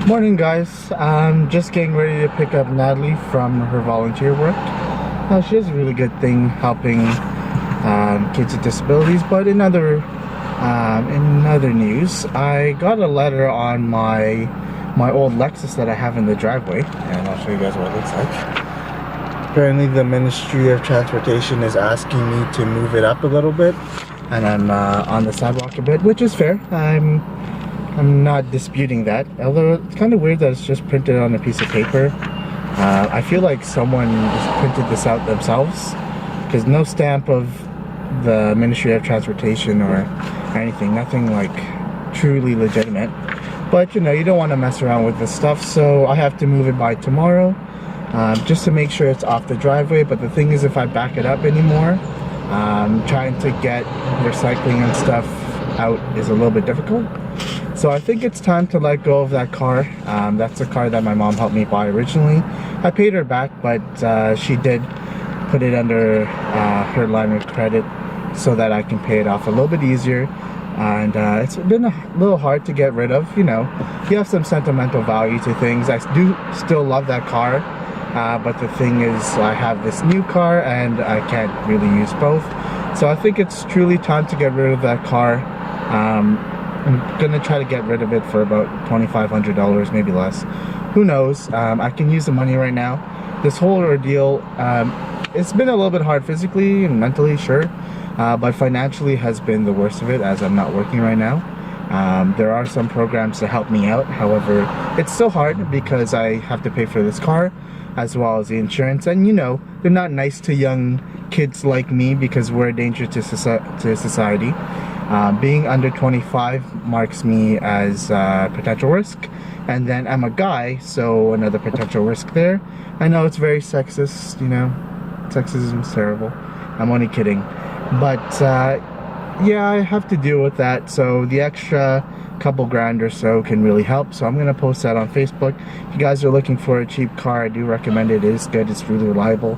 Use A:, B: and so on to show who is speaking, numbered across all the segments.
A: Morning, guys. I'm just getting ready to pick up Natalie from her volunteer work. She does a really good thing helping kids with disabilities. But in other news, I got a letter on my old Lexus that I have in the driveway, and I'll show you guys what it looks like. Apparently, the Ministry of Transportation is asking me to move it up a little bit, and I'm on the sidewalk a bit, which is fair. I'm not disputing that, although it's kind of weird that it's just printed on a piece of paper. I feel like someone just printed this out themselves, because no stamp of the Ministry of Transportation or anything, nothing like truly legitimate. But you know, you don't want to mess around with this stuff, so I have to move it by tomorrow, just to make sure it's off the driveway. But the thing is, if I back it up anymore, trying to get recycling and stuff out is a little bit difficult. So I think it's time to let go of that car. That's the car that my mom helped me buy originally. I paid her back, but she did put it under her line of credit so that I can pay it off a little bit easier. And it's been a little hard to get rid of. You know, you have some sentimental value to things. I do still love that car, but the thing is, I have this new car and I can't really use both. So I think it's truly time to get rid of that car. I'm gonna try to get rid of it for about $2,500, maybe less. Who knows? I can use the money right now. This whole ordeal, it's been a little bit hard physically and mentally, sure, but financially has been the worst of it, as I'm not working right now. There are some programs to help me out. However, it's still hard because I have to pay for this car as well as the insurance, and you know, they're not nice to young kids like me because we're a danger to society. Being under 25 marks me as potential risk, and then I'm a guy, so another potential risk there. I know it's very sexist, you know, sexism is terrible. I'm only kidding, but yeah, I have to deal with that. So the extra couple grand or so can really help. So I'm gonna post that on Facebook. If you guys are looking for a cheap car, I do recommend it. It is good. It's really reliable.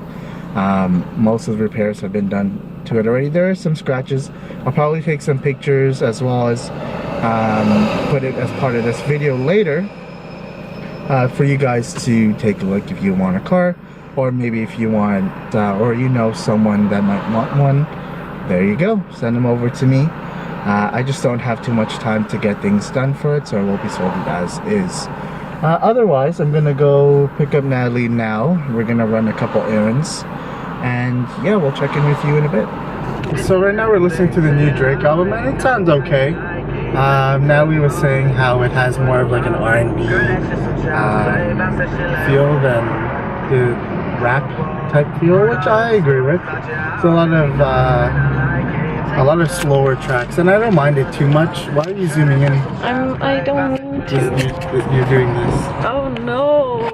A: Most of the repairs have been done to it already. There are some scratches. I'll probably take some pictures as well as put it as part of this video later for you guys to take a look if you want a car, or maybe if you want or you know someone that might want one. There you go, send them over to me. I just don't have too much time to get things done for it, so it will be sold as is. Otherwise, I'm gonna go pick up Natalie now. We're gonna run a couple errands, and yeah, we'll check in with you in a bit. So right now we're listening to the new Drake album, and it sounds okay. Natalie was saying how it has more of like an R&B feel than the rap type feel, which I agree with. It's a lot of slower tracks, and I don't mind it too much. Why are you zooming in?
B: I don't mean to.
A: You're doing this.
B: Oh no!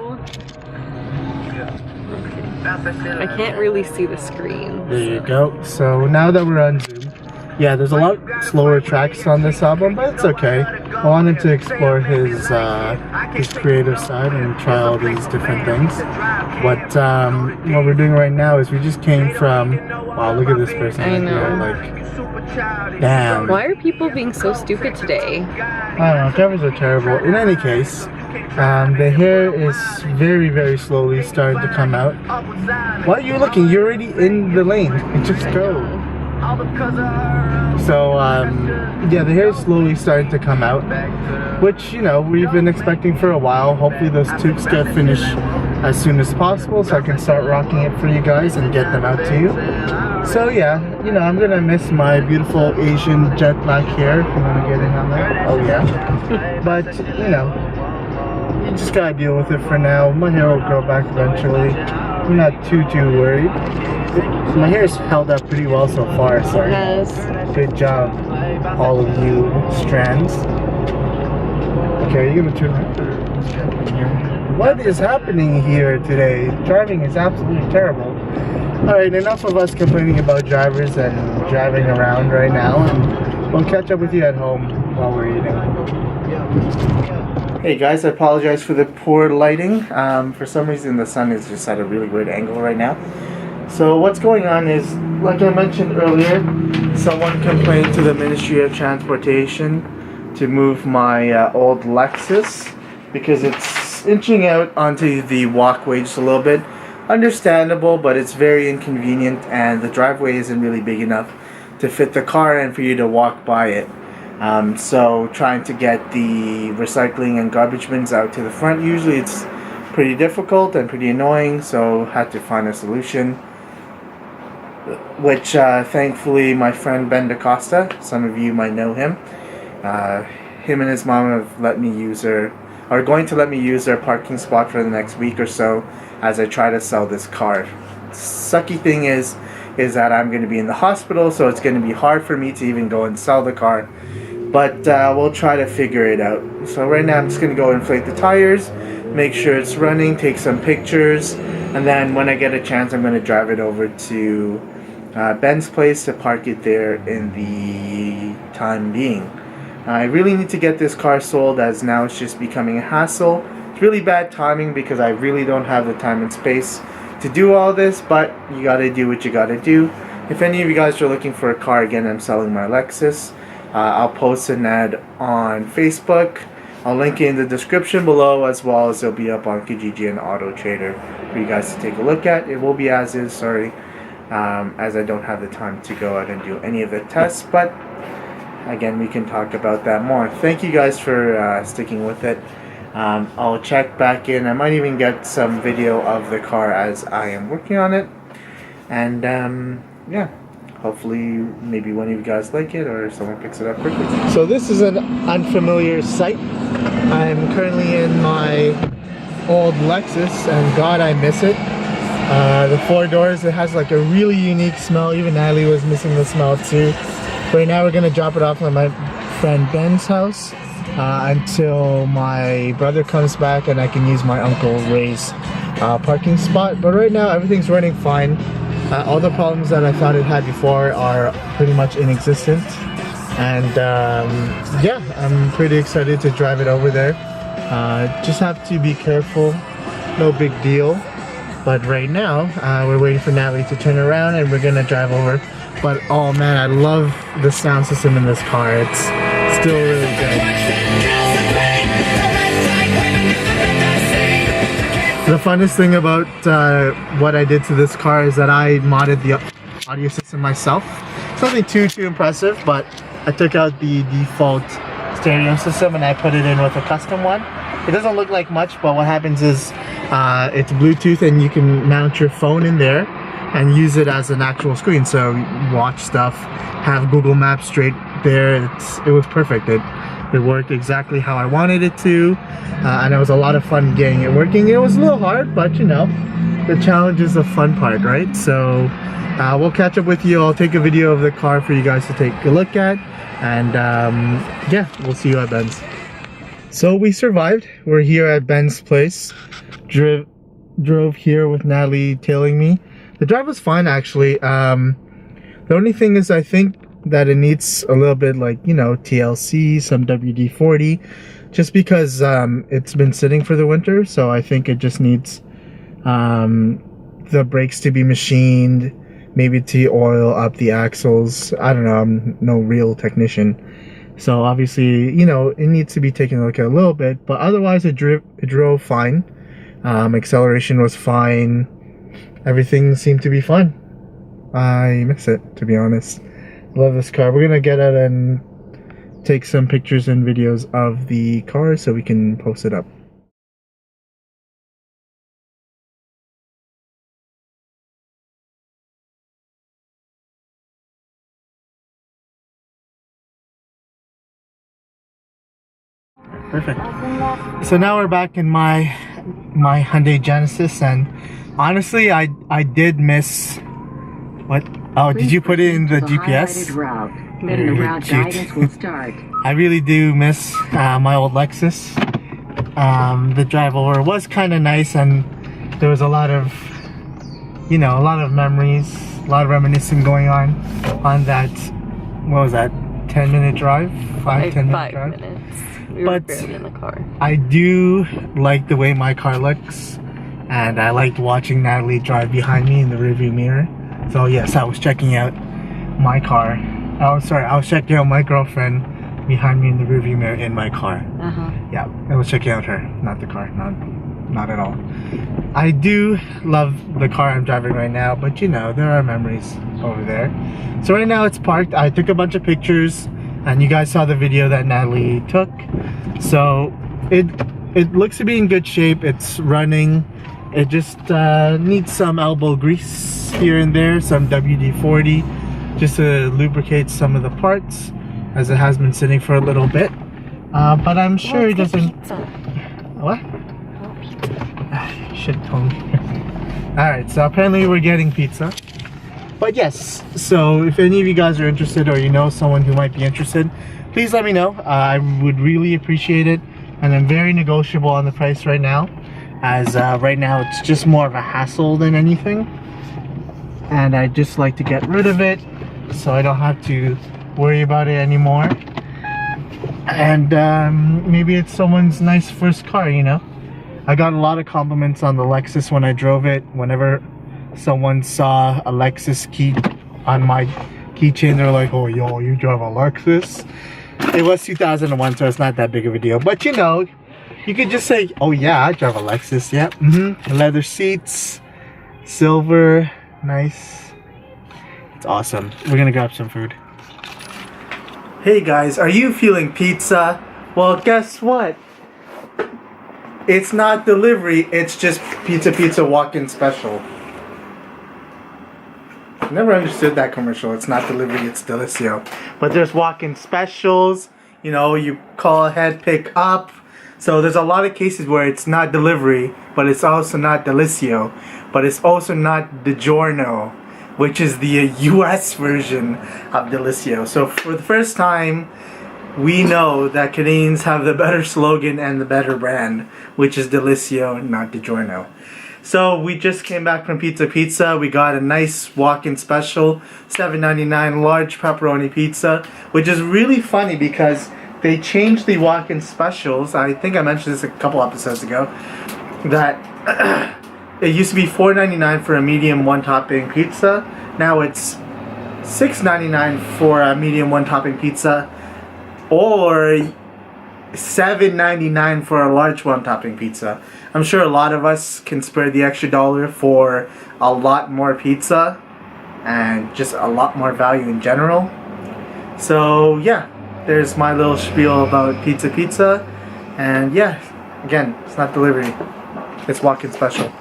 B: I can't really see the screen.
A: There you go. So now that we're on Zoom, yeah, there's a lot slower tracks on this album, but it's okay. I wanted to explore his creative side and try all these different things. But what we're doing right now is we just came from. Wow, look at this person.
B: I know.
A: Like, damn.
B: Why are people being so stupid today?
A: I don't know. Cameras are terrible. In any case, the hair is very, very slowly starting to come out. Why are you looking? You're already in the lane. Just go. So, yeah, the hair is slowly starting to come out, which, you know, we've been expecting for a while. Hopefully those toques get finished as soon as possible so I can start rocking it for you guys and get them out to you. So, yeah, you know, I'm gonna miss my beautiful Asian jet black hair if you want to get in on that. Oh, yeah. But, you know, you just gotta deal with it for now. My hair will grow back eventually. I'm not too worried. My hair's held up pretty well so far, so
B: It has.
A: good job, all of you strands. Okay, you're gonna turn around. What is happening here today? Driving is absolutely terrible. Alright, enough of us complaining about drivers and driving around right now, and we'll catch up with you at home while we're eating. Hey guys, I apologize for the poor lighting. For some reason the sun is just at a really weird angle right now. So what's going on is, like I mentioned earlier, someone complained to the Ministry of Transportation to move my old Lexus because it's inching out onto the walkway just a little bit. Understandable, but it's very inconvenient, and the driveway isn't really big enough to fit the car and for you to walk by it. So trying to get the recycling and garbage bins out to the front, usually it's pretty difficult and pretty annoying, so had to find a solution, which thankfully my friend Ben DaCosta, some of you might know him, him and his mom have let me use their, are going to let me use their parking spot for the next week or so as I try to sell this car. Sucky thing is that I'm going to be in the hospital, so it's going to be hard for me to even go and sell the car, but we'll try to figure it out. So right now I'm just going to go inflate the tires, make sure it's running, take some pictures, and then when I get a chance I'm going to drive it over to Ben's place to park it there in the time being. I really need to get this car sold, as now it's just becoming a hassle. It's really bad timing because I really don't have the time and space to do all this, but you gotta do what you gotta do. If any of you guys are looking for a car, again, I'm selling my Lexus. I'll post an ad on Facebook. I'll link it in the description below, as well as it'll be up on Kijiji and Auto Trader for you guys to take a look at. It will be as is, sorry, as I don't have the time to go out and do any of the tests, but again, we can talk about that more. Thank you guys for sticking with it. I'll check back in. I might even get some video of the car as I am working on it. And yeah, hopefully maybe one of you guys like it or someone picks it up quickly. So this is an unfamiliar sight. I'm currently in my old Lexus, and God, I miss it. The 4 doors, it has like a really unique smell. Even Natalie was missing the smell too. Right now we're gonna drop it off at my friend Ben's house until my brother comes back and I can use my Uncle Ray's parking spot. But right now everything's running fine. All the problems that I thought it had before are pretty much inexistent. And yeah, I'm pretty excited to drive it over there. Just have to be careful, no big deal. But right now we're waiting for Natalie to turn around and we're gonna drive over. But oh man, I love the sound system in this car. It's still really good. The funnest thing about what I did to this car is that I modded the audio system myself. It's nothing too impressive, but I took out the default stereo system and I put it in with a custom one. It doesn't look like much, but what happens is it's Bluetooth and you can mount your phone in there and use it as an actual screen, so watch stuff, have Google Maps straight there. It was perfect. It worked exactly how I wanted it to, and it was a lot of fun getting it working. It was a little hard, but you know, the challenge is the fun part, right? So we'll catch up with you. I'll take a video of the car for you guys to take a look at, and yeah, we'll see you at Ben's. So we survived. We're here at Ben's place. Drove here with Natalie tailing me. The drive was fine, actually. The only thing is I think that it needs a little bit, like, you know, TLC, some WD-40, just because it's been sitting for the winter. So I think it just needs the brakes to be machined, maybe to oil up the axles. I don't know, I'm no real technician. So obviously, you know, it needs to be taken a look at a little bit, but otherwise it drove fine. Acceleration was fine. Everything seemed to be fun. I miss it, to be honest. Love this car. We're gonna get out and take some pictures and videos of the car so we can post it up. Perfect. So now we're back in my Hyundai Genesis, and honestly, I did miss what? Oh, did you put it in the GPS?
C: Then the route guidance will start.
A: I really do miss my old Lexus. The drive over was kind of nice, and there was a lot of, you know, a lot of memories, a lot of reminiscing going on that. What was that? 10-minute drive? 10 minute drive?
B: Minutes. We were barely in the car.
A: I do like the way my car looks, and I liked watching Natalie drive behind me in the rearview mirror. So yes, I was checking out my car. Oh, sorry, I was checking out my girlfriend behind me in the rearview mirror in my car.
B: Uh-huh.
A: Yeah, I was checking out her, not the car, not at all. I do love the car I'm driving right now, but you know, there are memories over there. So right now it's parked. I took a bunch of pictures, and you guys saw the video that Natalie took. So it looks to be in good shape. It's running. It just needs some elbow grease here and there, some WD-40, just to lubricate some of the parts, as it has been sitting for a little bit. But I'm sure it doesn't... What? Shit, Tony. Alright, so apparently we're getting pizza. But yes, so if any of you guys are interested, or you know someone who might be interested, please let me know. I would really appreciate it. And I'm very negotiable on the price right now, as right now it's just more of a hassle than anything. And I just like to get rid of it, so I don't have to worry about it anymore. And maybe it's someone's nice first car, you know. I got a lot of compliments on the Lexus when I drove it. Whenever someone saw a Lexus key on my keychain, they're like, oh yo, you drive a Lexus? It was 2001, so it's not that big of a deal. But you know, you could just say, oh yeah, I drive a Lexus. Yep. Leather seats, silver, nice. It's awesome. We're gonna grab some food. Hey guys, are you feeling pizza? Well, guess what? It's not delivery, it's just pizza walk-in special. I never understood that commercial. It's not delivery, it's Delicio. But there's walk-in specials, you know, you call ahead, pick up. So there's a lot of cases where it's not delivery, but it's also not Delicio, but it's also not DiGiorno, which is the US version of Delicio. So for the first time, we know that Canadians have the better slogan and the better brand, which is Delicio, not DiGiorno. So we just came back from Pizza. We got a nice walk-in special, $7.99 large pepperoni pizza, which is really funny because they changed the walk-in specials. I think I mentioned this a couple episodes ago, that it used to be $4.99 for a medium one-topping pizza. Now it's $6.99 for a medium one-topping pizza, or $7.99 for a large one-topping pizza. I'm sure a lot of us can spare the extra $1 for a lot more pizza and just a lot more value in general. So yeah, there's my little spiel about pizza. And yeah, again, it's not delivery, it's walk-in special.